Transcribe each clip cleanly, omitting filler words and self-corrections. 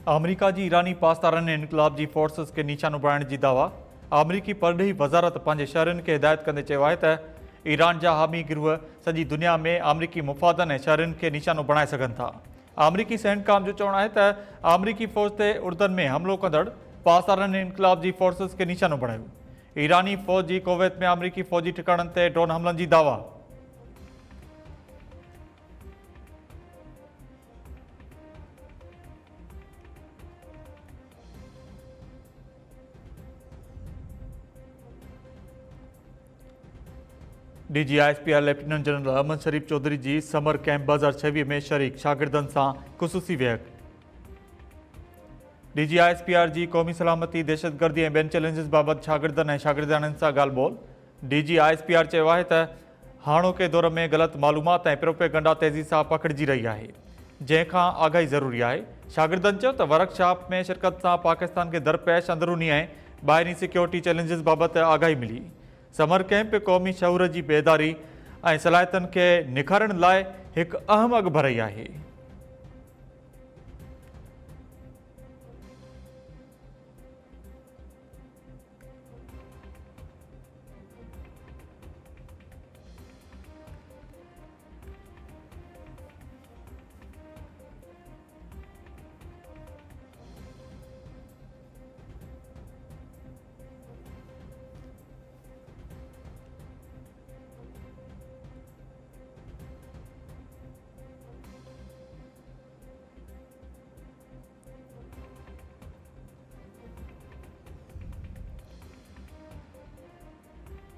अमरीका जी ईरानी पासदारनि ने इनकलाब जी फोर्सिस के निशानो बनाइण जी दावा। अमरीकी परॾेही वज़ारत पंहिंजे शहरनि खे हिदायत कंदे चयो आहे त ईरान जा हामी गिरोह सॼी दुनिया में अमरीकी मुफ़ादनि ऐं शहरनि खे निशानो बणाए सघनि था। अमरीकी सैनिकाम जो चवणु आहे त अमरीकी फ़ौज ते उर्दन में हमिलो कंदड़ पासदारनि इनकलाब जी फोर्सिस खे निशानो बणायो। ईरानी फ़ौज जी कुवैत में अमरीकी फ़ौजी ठिकाणनि ते ड्रोन हमलनि जी दावा। DGISPR लेफ्टिनेंट जनरल अहमद शरीफ चौधरी जी समर कैंप 2026 में शरीक शागिर्दनि सां ख़ुसूसी विहक। DGISPR जी क़ौमी सलामती, दहशतगर्दी ऐं ॿियनि चैलेंजिस बाबति शागिर्दनि ऐं शागिर्दियाणनि सां ॻाल्हि ॿोल। DGISPR चयो आहे त हाणोके दौर में ग़लति मालूमात ऐं प्रोपेगंडा तेज़ी सां पखिड़िजी रही आहे, जंहिंखां आगाही ज़रूरी आहे। शागिर्दनि चयो त वर्कशॉप में शिरकत सां पाकिस्तान खे दरपेश अंदरूनी ऐं ॿाहिरीं सिक्योरिटी चैलेंजिस बाबति आगाही मिली। समर कैंप क़ौमी शऊर जी बेदारी ऐं सलाहियतनि खे निखारण लाइ हिकु अहम अॻु भरई आहे।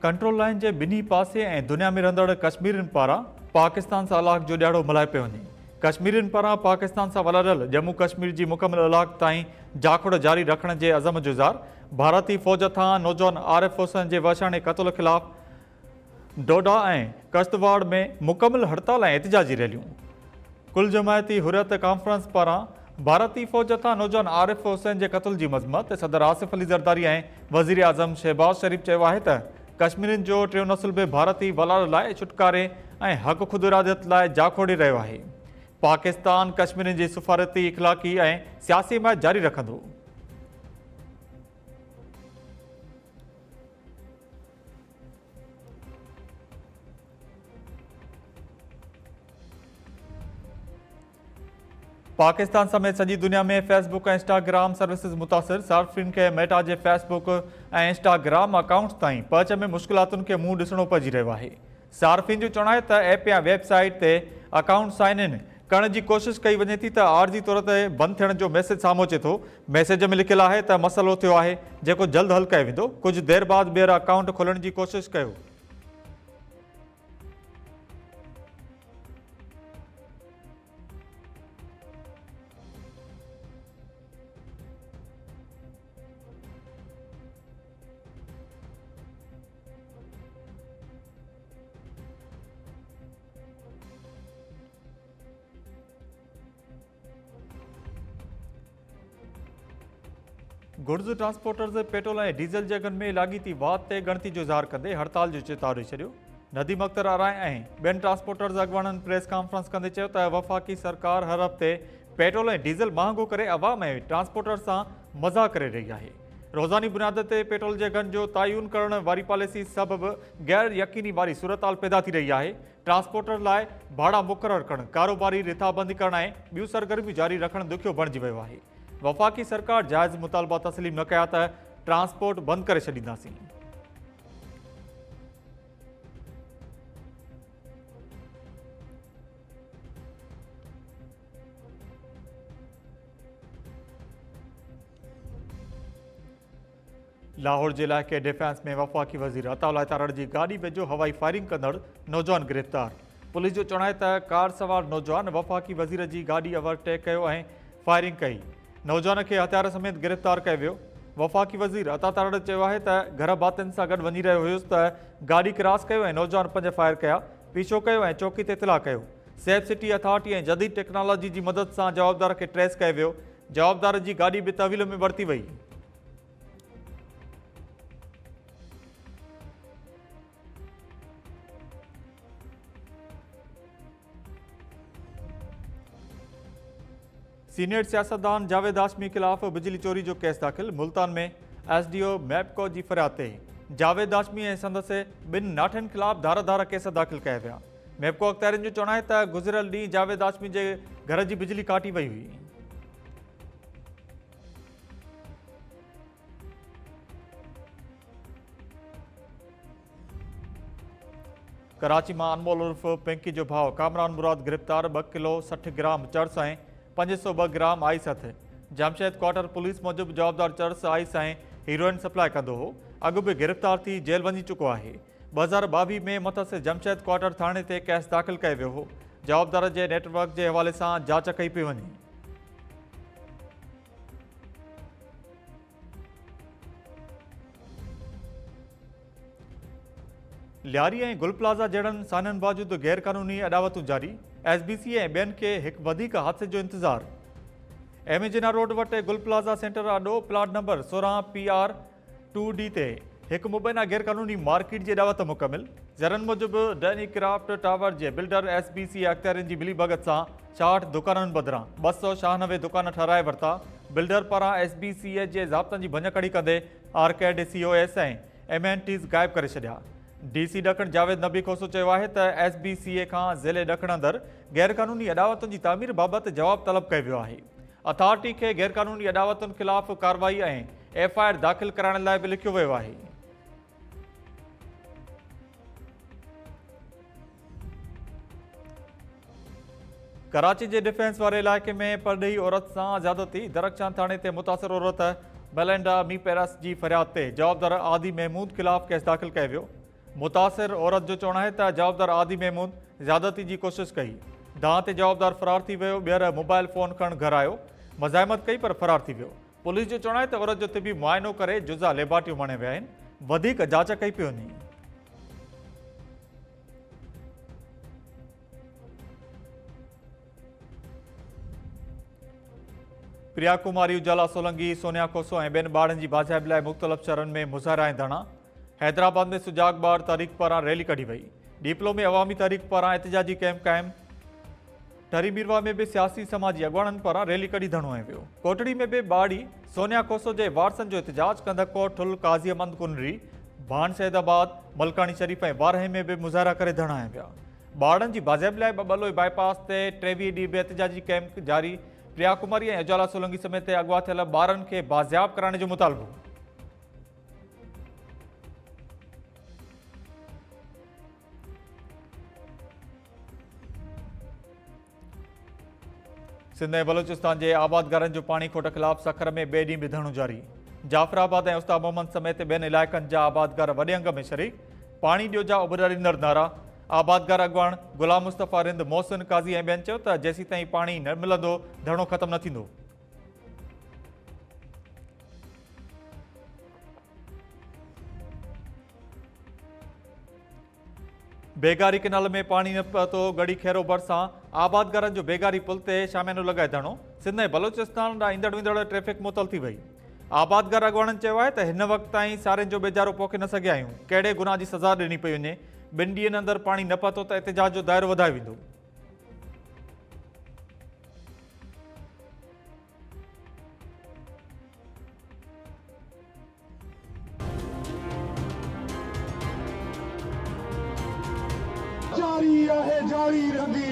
कंट्रोल लाइन के बिन्ही पासे ऐं दुनिया में रहंदड़ कश्मीरियुनि पारां पाकिस्तान सां अलाक जो ॾियारो मल्हाए पियो वञे। कश्मीरियुनि पारां पाकिस्तान सां वलारियल जम्मू कश्मीर जी मुकमिल अलाक ताईं जाखोड़ जारी रखण जे अज़म जो इज़हार। भारतीय फ़ौज तां नौजवान आरिफ हुसैन जे वहशाणे क़त्ल ख़िलाफ़ डोडा ऐं कश्तवाड़ में मुकमिल हड़ताल ऐं एहतिजाजी रैलियूं। कुल जमायती हुरियत कॉन्फ्रेंस पारां भारतीय फ़ौज तां नौजवान आरिफ हुसैन जे क़त्ल जी मज़मत सदर आसिफ अली ज़रदारी ऐं वज़ीर आज़म शहबाज शरीफ़ चयो आहे त कश्मीरियुनि जो टियों नस्ल बि भारतीय वलार लाइ छुटकारे ऐं हक़ ख़ुदि इरादत लाइ जाखोड़े रहियो आहे। पाकिस्तान कश्मीरियुनि जी सफ़ारती, इख़लाक़ी ऐं सियासी हिमायत जारी रखंदो। पाकिस्तान समेत सॼी दुनिया में फेसबुक ऐं इंस्टाग्राम सर्विसिस मुतासिर। सार्फिन खे मेटा जे फेसबुक ऐं इंस्टाग्राम अकाउंट्स ताईं पहुच में मुश्किलातुनि खे मुंहुं ॾिसणो पइजी रहियो आहे। सार्फिन जो चवणु आहे त ऐप या वेबसाइट ते अकाउंट साइन इन करण जी कोशिशि कई वञे थी त आर्जी तौर ते बंदि थियण जो मैसेज साम्हूं अचे थो। मैसेज में लिखियलु आहे त मसइलो थियो आहे जेको जल्द हल कयो वेंदो। कुझु देरि बाद ॿीहर अकाउंट खोलण जी कोशिशि कयो। गुड्स ट्रांसपोर्टर्स पेट्रोल ऐं डीज़ल जे अघनि में लाॻीती वाध ते ॻणती जो इज़हार कंदे हड़ताल जो चेतावनी छॾियो। नदीम अख्तर आराय ऐं ॿियनि ट्रांसपोर्टर्स अॻुवाणनि प्रेस कॉन्फ्रेंस कंदे चयो त वफ़ाक़ी सरकार हर हफ़्ते पेट्रोल ऐं डीज़ल महांगो करे अवाम ऐं ट्रांसपोर्टर सां मज़ाक़ करे रही आहे। रोज़ानी बुनियाद ते पेट्रोल जे अघनि जो तयन करण वारी पॉलिसी सबबि गैर यकीनी वारी सूरत पैदा थी रही आहे। ट्रांसपोर्टर लाइ भाड़ा मुक़ररु करणु, कारोबारी रिथाबंदी करणु ऐं ॿियूं सरगर्मियूं जारी रखणु ॾुखियो बणिजी वियो आहे। वफ़ाक़ी सरकार जाइज़ मुतालबा तस्लीम न कया त ट्रांसपोर्ट बंदि करे छॾींदासीं। लाहौर जे इलाइक़े डिफेंस में वफ़ाक़ी वज़ीर अताउल्लाह तारड़ जी गाॾी वेझो हवाई फायरिंग कंदड़ नौजवान गिरफ़्तार। पुलिस जो चवणु आहे त कार सवार नौजवान वफ़ाक़ी वज़ीर जी गाॾी ओवरटेक कयो ऐं फायरिंग कई। नौजवान खे हथियार समेत गिरफ़्तार कयो वियो। वफ़ाक़ी वज़ीर अता तारड़ चयो आहे त घर भातियुनि सां गॾु वञी रहियो हुयुसि त गाॾी क्रॉस कयो ऐं नौजवान 5 फायर कया, पीछो कयो ऐं चौकी ते इतिला कयो। सेफ सिटी अथॉरिटी ऐं जदीद टेक्नोलॉजी जी मदद सां जवाबदार खे ट्रेस कयो वियो। जवाबदार जी गाॾी बि तहवील में वरिती वई। सीनियर सियासतदान जावेद हाशमी खिलाफ बिजली चोरी जो केस दाख़िल। मुल्तान में SDO मैपको जी फरियाद ते जावेद हाशमी ऐं संदसि ॿिनि नाठनि खिलाफ धारा धारा केस दाख़िल कया विया। मैपको अख़्तियारियुनि जो चवणु आहे त गुज़िरियल ॾींहुं जावेद हाशमी जे घर जी बिजली काटी वई हुई। कराची में अनमोल उर्फ पिंकी जो भाउ कामरान मुराद गिरफ़्तार। 2 किलो 60 ग्राम चर्स ऐं 502 ग्राम आइस हथ। जमशेद क्वार्टर पुलिस मूजिब जवाबदार चर्स आइस ऐं हीरोइन सप्लाई कंदो हो। अॻु बि गिरफ़्तार थी जेल वञी चुको आहे। 2022 में मुतसिर जमशेद क्वार्टर थाणे ते केस दाख़िल कयो वियो हो। जवाबदार जे नेटवर्क के हवाले से जांच कई पई वञे। लियारी ऐं गुल प्लाज़ा जहिड़नि साननि बावजूद गैर कानूनी अदावतूं जारी। SBC ऐं ॿियनि खे हिकु वधीक हादसे जो इंतज़ारु। एमेजिना रोड वटि गुल प्लाज़ा सेंटर आॾो प्लाट नंबर 16 PR 2D ते हिकु मुबैना गैर कानूनी मार्केट जी अदावत मुकमिल। ज़रनि मूजिब डैनी क्राफ्ट टावर जे बिल्डर SBC अख़्तियारियुनि जी मिली भगत सां 66 दुकाननि बदिरां 296 दुकान ठाराए वरिता। बिल्डर पारां SBC जे ज़ाब्तनि जी भञकड़ी कंदे आर्केड COS ऐं एमेनिटीज़ गाइब करे छॾिया। DC ॾखण जावेद नबी खोसो चयो आहे त SBC खां ज़िले ॾखण अंदरि गैर कानूनी अदावतुनि जी तामीर बाबति जवाब तलब कयो वियो आहे। अथॉरिटी खे गैर कानूनी अदावतुनि ख़िलाफ़ कार्रवाई ऐं FIR दाख़िल कराइण लाइ बि लिखियो वियो आहे। कराची जे डिफेंस वारे इलाइक़े में परॾेही औरत सां ज़्यादती। दरख़्शान थाणे ते मुतासिर औरत मेलेंडा मीपेरस जी फरियाद ते जवाबदार आदि महमूद ख़िलाफ़ केस दाख़िल कयो वियो। मुतासिर औरत जो चवणु आहे त जवाबदार आदि महमूद ज़्यादती जी कोशिश कई। दांह ते जवाबदार फरार थी वियो। ॿीहर मोबाइल फ़ोन खण घर आयो। मज़ाहिमत कई पर फरार थी वियो। पुलिस जो चवणु आहे त औरत जो तिबी मुआइनो करे जुज़ा लेबार्टियूं मणे विया आहिनि। वधीक जांच कई पई वञे। प्रिया कुमारी उजाला सोलंकी सोनिया खोसो ऐं ॿियनि ॿारनि जी बाज़ाइब लाइ मुख़्तलिफ़ शहरनि में मुज़ाहिरा ऐं धरना। हैदराबाद में सुजाग ॿार तहरीक पारां रैली कढी वई। डीपलो में अवामी तहरीक पारां एहतिजाजी कैंप क़ाइमु। ठरी मीरवा में भी सियासी समाजी अॻवाननि पारां रैली कढी धरनो ऐं वियो। कोटड़ी में भी ॿाड़ी सोनिया खोसो जे वारसनि जो एहतिजाज। कंदको ठुल काज़ी अहमद कुनरी भान सैदाबाद मलकानी शरीफ़ ऐं वारहे में भी मुज़ाहिरा करे धरना ऐं विया। ॿारनि जी बाज़ाइब लाइ बबलोई बाईपास ते 23 ॾींहं बि एहतिजाजी कैंप जारी। प्रिया कुमारी ऐं उजाला सोलंकी समेत अगवा थियल ॿारनि खे बाज़ियाब कराइण जो मुतालबो। सिंध ऐं बलोचिस्तान जे आबादगारनि जो पाणी खोट ख़िलाफ़ सखर में ॿिए ॾींहुं बि धरणो जारी। जाफ़राबाद ऐं उस्ताद मोहम्मद समेत ॿियनि इलाइक़नि जा आबादगार वॾे अंग में शरीक। पाणी ॾियो जा उबरंदड़ नारा। आबादगार अॻवान गुलाम मुस्तफ़ा रिंद मोहसिन काज़ी ऐं ॿियनि चयो त जेसीं ताईं पाणी न मिलंदो धरणो ख़तमु न थींदो। बेगारी किनाल में पानी न पहुतो। गड़ी खैरो भरिसां आबादगारनि जो बेगारी पुल ते शामियानो लॻाए धरणो। सिंध ऐं बलोचिस्तान ॾांहुं ईंदड़ वेंदड़ ट्रैफ़िक मुअतल थी वई। आबादगार अॻवाननि चयो आहे त हिन वक़्त ताईं सारियुनि जो बेजारो पोखे न सघिया आहियूं। कहिड़े गुनाह जी सज़ा ॾिनी पई वञे। 2 ॾींहंनि अंदरि पाणी न पहुतो त एहतिजाज जो दाइरो वधायो वेंदो। जारी रहे जारी रहंदी।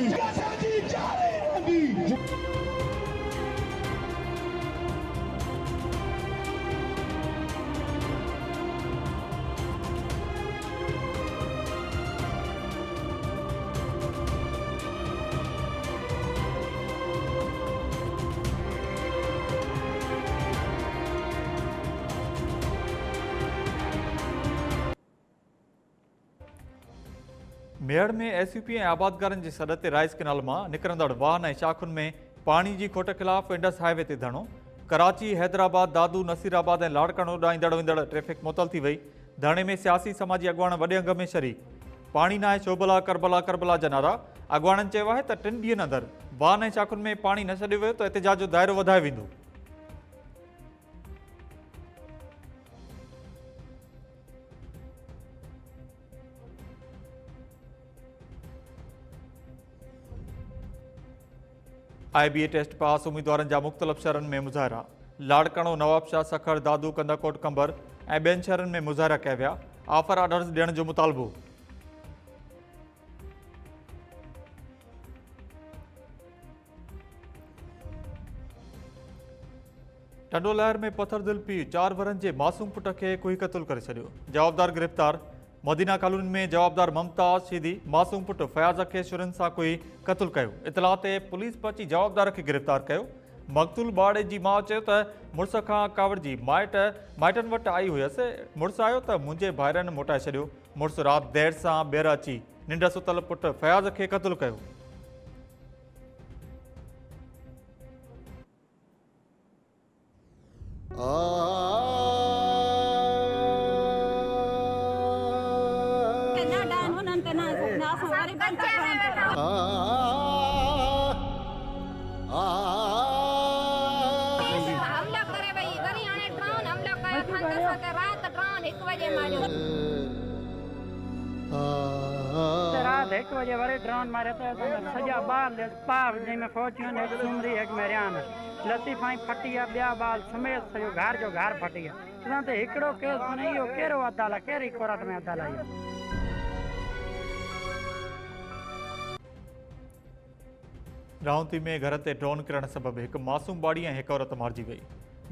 मेड़ में SUP ऐं आबादगारनि जे सॾ ते राइस कैनाल मां निकिरंदड़ वाहन ऐं शाखुनि में पाणी जी खोट ख़िलाफ़ इंडस हाईवे ते धरणो। कराची हैदराबाद दादू नसीराबाद ऐं लाड़कानो ॾांहुं ईंदड़ वेंदड़ ट्रैफ़िक मुअतल थी वई। धरणे में सियासी समाजी अॻवान वॾे अंग में शरीक। पाणी न आहे शोभला करबला करबला जा नारा। अॻवाननि चयो आहे त 3 ॾींहंनि अंदरि वाहन ऐं शाखुनि में पाणी न छॾियो वियो त एहतिजाज जो दाइरो वधायो वेंदो। IBA टेस्ट पास उम्मीदवारनि जा मुख़्तलिफ़ शहरनि में मुज़ाहिरा। लाड़काणो, नवाबशाह, सखर, दादू, कंदाकोट, कंबर ऐं ॿियनि शहरनि में मुज़ाहिरा कया विया। ऑफर ऑर्डर्स ॾियण जो मुतालबो। टंडो लहर में पत्थर दिल पी 4 वरनि जे मासूम पुट खे कोई क़तल करे छॾियो। जवाबदार गिरफ़्तार। मदीना कॉलोनी में जवाबदार मुमताज़ शीदी मासूम पुट फयाज़ खे छुरियुनि सां कोई क़तल कयो। इतला ते पुलिस पहुची जवाबदार खे गिरफ़्तार कयो। मक़तूल बाड़े जी माउ चयो त मुड़ुस खां कावड़जी माइटनि वटि आई हुयसि। मुड़ुसु आयो त मुंहिंजे भाइरनि मोटाए छॾियो। मुड़ुसु राति देरि सां ॿीहर अची निंड सुतल पुट फयाज़ खे क़तल कयो। रात 1 बजे वरी ड्रोन मारे तो सजा बाल पाव जंहिंमें फौजियुनि हिकु सुमरी हिकु मेरियान लतीफ़ाई फटी आहे ॿिया बाल समेत सॼो घर जो घर फटी आहे। चवंदा त हिकिड़ो केस कोन्हे, इहो कहिड़ो अदालत कहिड़ी कोर्ट में अदालत आहे। रावंती में घर ते ड्रोन किरण सबबि हिकु मासूम बाड़ी ऐं हिकु औरत मारिजी वई।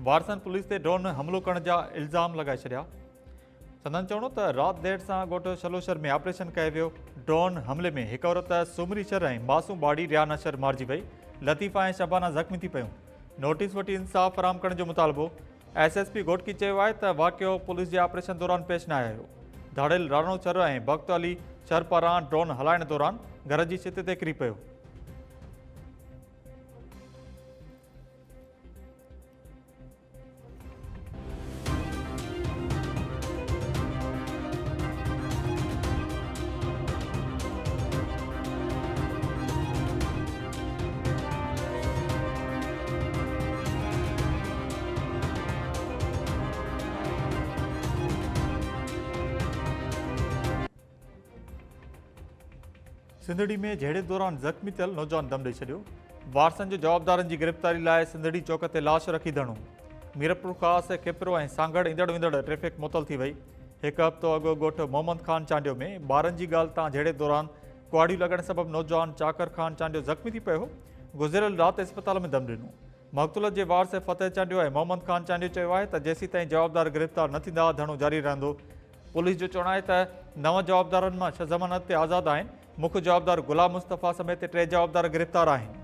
वारसनि पुलिस ते ड्रोन हमलो करण जा इल्ज़ाम लॻाए छॾिया। संदन चवणो त राति देरि सां ॻोठु शलोशर में ऑपरेशन कयो वियो। ड्रोन हमले में हिकु औरत सुमरीशर ऐं मासूम बाड़ी रियानशर मारिजी वई। लतीफ़ा ऐं शबाना ज़ख़्मी थी पयूं। नोटिस वठी इंसाफ़ फराहम करण जो मुतालबो। SSP घोटकी चयो आहे त वाक़ियो पुलिस जे ऑपरेशन दौरान पेश न आयो। धाड़ेल राणो चर ऐं भक्त अली चर पारां ड्रोन हलाइण दौरान घर जी छित ते किरी पियो। सिंधड़ी में झेड़े दौरान ज़ख़्मी थियल नौजवान दम ॾेई छॾियो। वारसनि जो जवाबदारनि जी गिरफ़्तारी लाइ सिंधड़ी चौक ते लाश रखी धरणो। मीरपुर ख़ासि किपरो ऐं सांगड़ ईंदड़ वेंदड़ ट्रैफ़िक मुअतल थी वई। हिकु हफ़्तो अॻु ॻोठु मोहम्मद ख़ान चांडियो में ॿारनि जी ॻाल्हि तां झेड़े दौरान कुआड़ियूं लॻण सबबि नौजवान चाकर ख़ान चांडियो ज़ख़्मी थी पियो। गुज़िरियल राति इस्पताल में दम ॾिनो। मक़तूल जे वारस फ़तेह चांडियो ऐं मोहम्मद ख़ान चांडियो चयो आहे त जेसीं ताईं जवाबदार गिरफ़्तार न थींदा धरणो जारी रहंदो। पुलिस जो चवणु आहे त 9 जवाबदारनि मां 6 ज़मानत ते आज़ादु आहिनि। मुख्य जवाबदार गुलाम मुस्तफ़ा समेत 3 जवाबदार गिरफ़्तार आहिनि।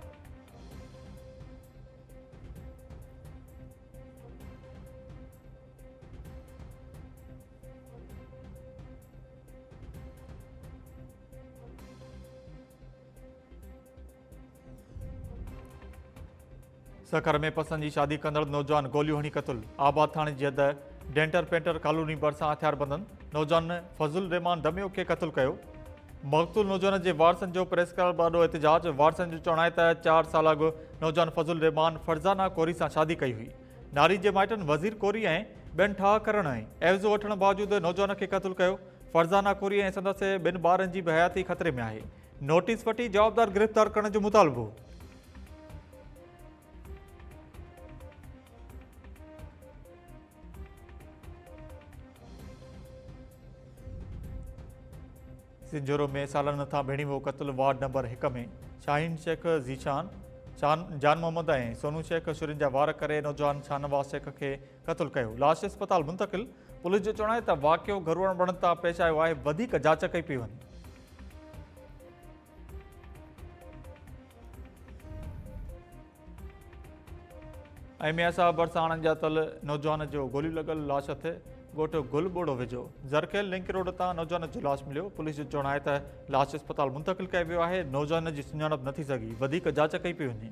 सखर में पसंद जी शादी कंदड़ नौजवान गोलियूं हणी क़तल। आबाद थाणे जी हद डेंटर पेंटर कॉलोनी भरिसां हथियारबंदनि नौजवान फज़ुल रहमान दमियो खे क़तल कयो। मक़तूल नौजवान जे वारसनि जो प्रेस करण ॾाढो एहतिजाज। वारसनि जो चवणु आहे त 4 साल अॻु नौजवान फज़ुल रहमान फरज़ाना कोरी सां शादी कई हुई। नारी जे माइटनि वज़ीर कोरी ऐं ॿियनि ठाह करण ऐं एवज़ो वठण बावजूदि नौजवान खे क़तल कयो। फरज़ाना कोरी ऐं संदसि 2 ॿारनि जी बि हयाती ख़तरे में आहे। नोटिस वठी जवाबदार गिरफ़्तार करण जो मुतालबो। सिंजोरो में सालनि नथा भेणी वियो क़तल। वार्ड नंबर 1 में शाहीन शेख ज़ीशान जान मोहम्मद ऐं सोनू शेख छुरियुनि जा वार करे नौजवान शाहनवाज़ शेख खे क़तल कयो। लाश इस्पताल मुंतक़िल। पुलिस जो चवणु आहे त वाक़ियो घरूअ बणनि तां पेश आयो आहे। वधीक जांच कई पई वञे। ऐं में असां भरिसां आणंजातल नौजवान जो गोलियूं लॻल लाश हथ ॻोठु गुल ॿोड़ो वेझो ज़रखेल लिंक रोड तां नौजवान जो लाश मिलियो। पुलिस जो चवणु आहे त लाश इस्पताल मुंतक़िल कयो वियो आहे। नौजवान जी सुञाणप न थी सघी। वधीक जांच कई पई वञे।